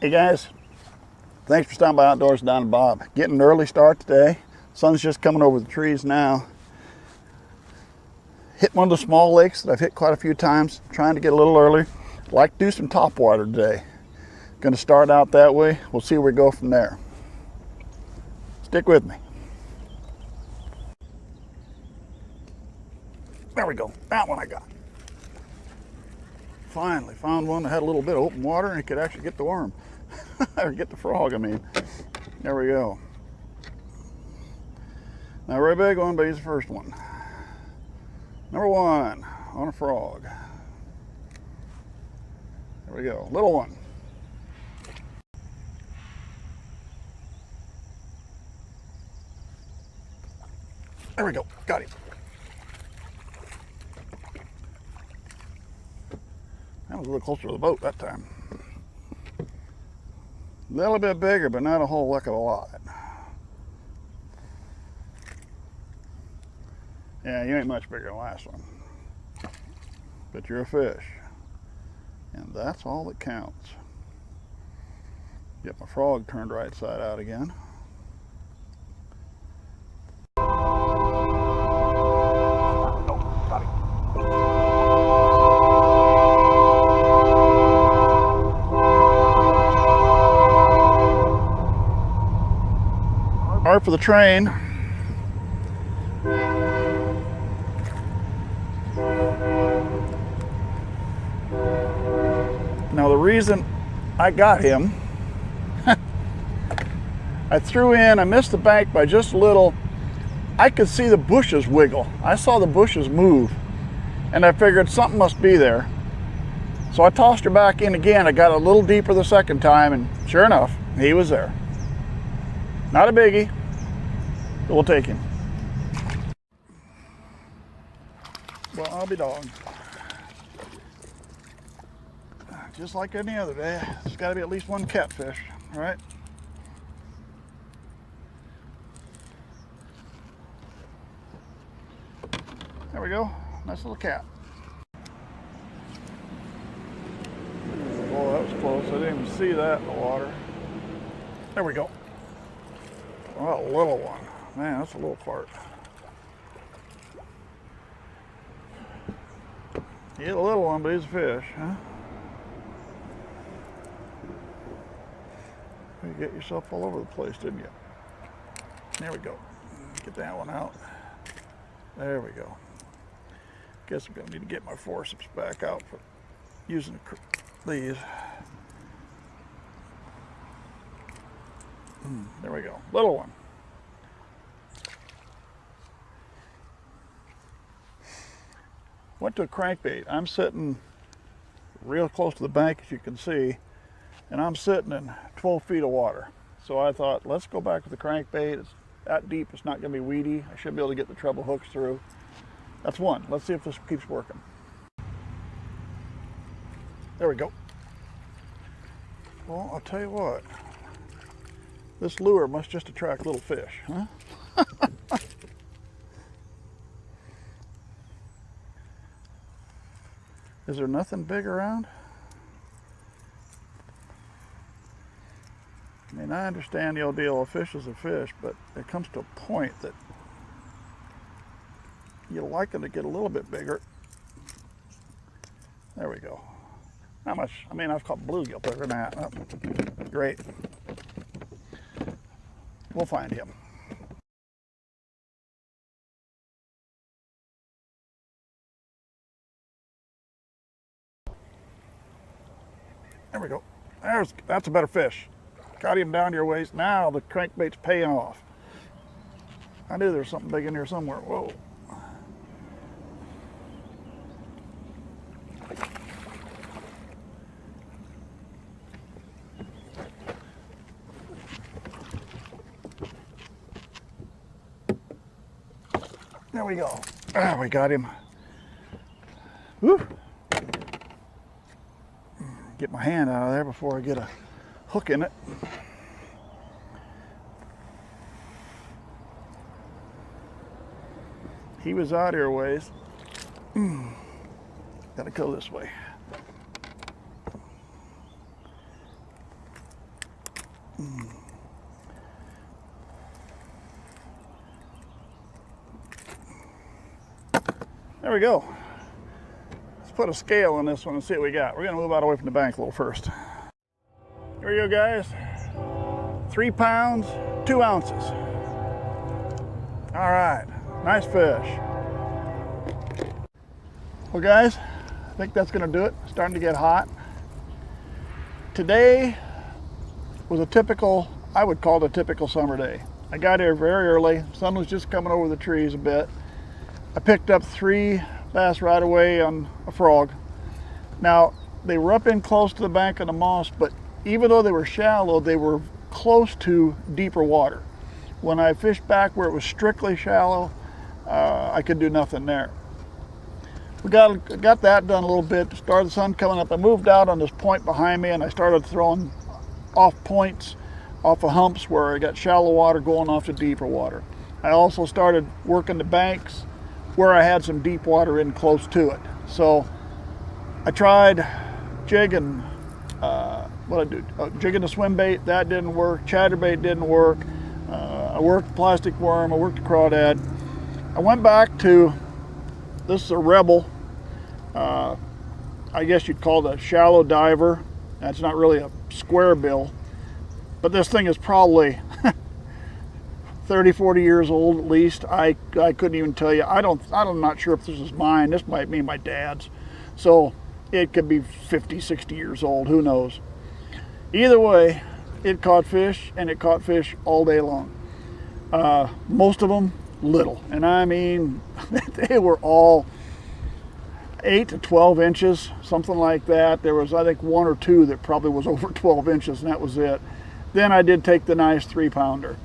Hey guys, thanks for stopping by Outdoors with Don and Bob. Getting an early start today. Sun's just coming over the trees now. Hit one of the small lakes that I've hit quite a few times. Trying to get a little early. Like to do some top water today. Going to start out that way. We'll see where we go from there. Stick with me. There we go. That one I got. Finally found one that had a little bit of open water and it could actually get the worm. Or get the frog, I mean. There we go. Not a very big one, but he's the first one. Number one on a frog. There we go. Little one. There we go. Got him. That was a little closer to the boat that time. A little bit bigger, but not a whole heck of a lot. Yeah, you ain't much bigger than the last one. But you're a fish. And that's all that counts. Get my frog turned right side out again. Hard for the train. Now the reason I got him, I threw in, I missed the bank by just a little. I could see the bushes wiggle. I saw the bushes move and I figured something must be there. So I tossed her back in again. I got a little deeper the second time and sure enough, he was there. Not a biggie, but we'll take him. Well, I'll be dogged. Just like any other day, there's got to be at least one catfish, right? There we go. Nice little cat. Oh, that was close. I didn't even see that in the water. There we go. Oh, a little one. Man, that's a little fart. He's a little one, but he's a fish, huh? You get yourself all over the place, didn't you? There we go. Get that one out. There we go. Guess I'm going to need to get my forceps back out for using these. There we go. Little one. Went to a crankbait. I'm sitting real close to the bank, as you can see, and I'm sitting in 12 feet of water. So I thought, let's go back to the crankbait. It's that deep, it's not going to be weedy. I should be able to get the treble hooks through. That's one. Let's see if this keeps working. There we go. Well, I'll tell you what. This lure must just attract little fish, huh? Is there nothing big around? I mean, I understand the old deal, a fish is a fish, but it comes to a point that you like them to get a little bit bigger. There we go. Not much. I mean, I've caught bluegill bigger than that. Oh, great. We'll find him. There we go. That's a better fish. Got him down to your waist. Now the crankbait's paying off. I knew there was something big in here somewhere. Whoa. There we go. Ah, we got him. Woo. Get my hand out of there before I get a hook in it. He was out here a ways. Gotta go this way. There we go. Let's put a scale on this one and see what we got. We're gonna move out away from the bank a little first. Here we go, guys. 3 pounds, 2 ounces. All right, nice fish. Well, guys, I think that's gonna do it. It's starting to get hot. Today was a typical, I would call it a typical summer day. I got here very early. Sun was just coming over the trees a bit. I picked up 3 bass right away on a frog. Now, they were up in close to the bank of the moss, but even though they were shallow, they were close to deeper water. When I fished back where it was strictly shallow, I could do nothing there. We got that done a little bit. Started the sun coming up. I moved out on this point behind me and I started throwing off points, off of humps where I got shallow water going off to deeper water. I also started working the banks where I had some deep water in close to it. So I tried jigging, jigging the swim bait. That didn't work. Chatterbait didn't work. I worked plastic worm. I worked the crawdad. I went back to, this is a Rebel. I guess you'd call it a shallow diver. That's not really a square bill, but this thing is probably 30, 40 years old at least. I couldn't even tell you. I'm not sure if this is mine. This might be my dad's. So it could be 50, 60 years old. Who knows? Either way, it caught fish, and it caught fish all day long. Most of them little. And I mean, they were all 8 to 12 inches, something like that. There was, I think, 1 or 2 that probably was over 12 inches, and that was it. Then I did take the nice 3-pounder.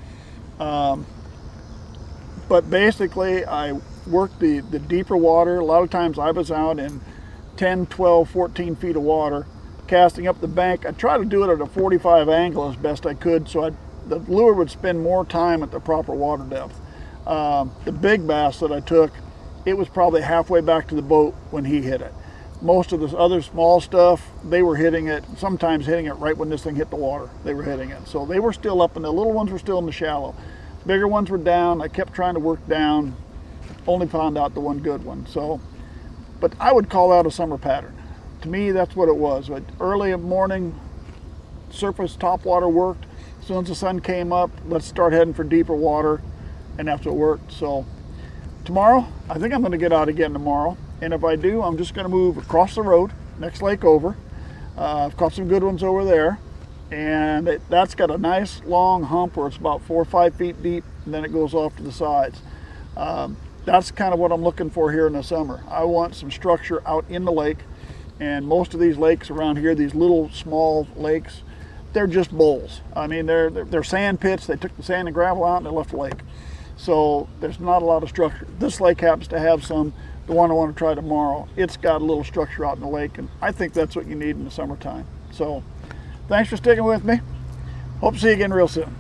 But basically I worked the deeper water. A lot of times I was out in 10, 12, 14 feet of water, casting up the bank. I tried to do it at a 45 angle as best I could, so the lure would spend more time at the proper water depth. The big bass that I took, it was probably halfway back to the boat when he hit it. Most of this other small stuff, they were hitting it, sometimes hitting it right when this thing hit the water. They were hitting it. So they were still up, and the little ones were still in the shallow. Bigger ones were down. I kept trying to work down, only found out the one good one. So, but I would call that a summer pattern. To me, that's what it was. But early in the morning, surface top water worked. As soon as the sun came up, let's start heading for deeper water, and that's what worked. So tomorrow, I think I'm going to get out again tomorrow. And if I do, I'm just going to move across the road, next lake over. I've caught some good ones over there. And that's got a nice long hump where it's about 4 or 5 feet deep, and then it goes off to the sides. That's kind of what I'm looking for here in the summer. I want some structure out in the lake. And most of these lakes around here, these little small lakes, they're just bowls. I mean, they're sand pits. They took the sand and gravel out and they left the lake. So there's not a lot of structure. This lake happens to have some. The one I want to try tomorrow, it's got a little structure out in the lake, and I think that's what you need in the summertime. So thanks for sticking with me. Hope to see you again real soon.